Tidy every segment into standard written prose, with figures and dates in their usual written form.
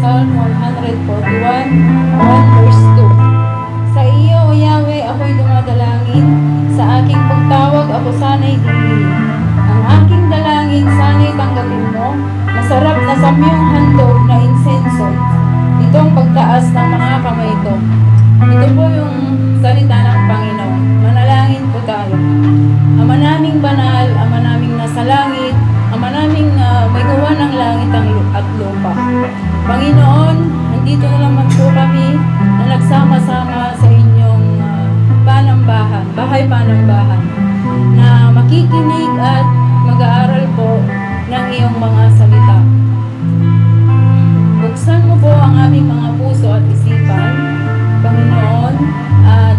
Psalm 141, 1 verse 2. Sa iyo, O Yahweh, ako'y dumadalangin. Sa aking pagtawag, ako sana'y diin. Ang aking dalangin, sana'y tanggapin mo. Masarap na samyong handog na insenso. Ito ang pagtaas ng mga kamay ko. Ito po yung salita ng Panginoon. Manalangin po tayo. Ama naming banal, Ama naming nasa langit, Ama naming may gawa ng langit at lupa. Panginoon, nandito na naman po kami na nagsama-sama sa inyong panambahan, bahay panambahan, na makikinig at mag-aaral po ng iyong mga salita. Buksan mo po ang aming mga puso at isipan, Panginoon, at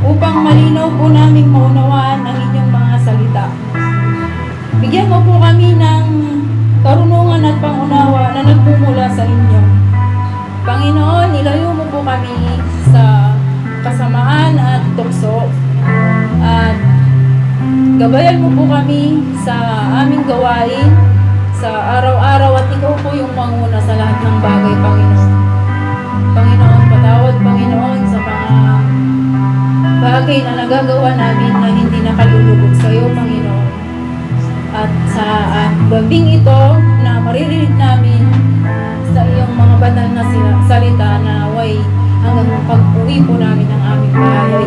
upang malinaw po naming maunawaan ang inyong mga salita. Bigyan mo po kami ng karunungan at pangunawa na nagmumula sa inyo. Panginoon, ilayo mo po kami sa kasamaan at tukso, at gabayan mo po kami sa aming gawain sa araw-araw, at ikaw po yung manguna sa lahat ng bagay, Panginoon. Panginoon, patawad, Panginoon, sa mga bagay na nagagawa namin na hindi nakalulugod sa iyo, Panginoon. At sa gabing ito na maririnig namin sa iyong mga banal na salita, na way hanggang pag-uwi po namin ng aming bahay ay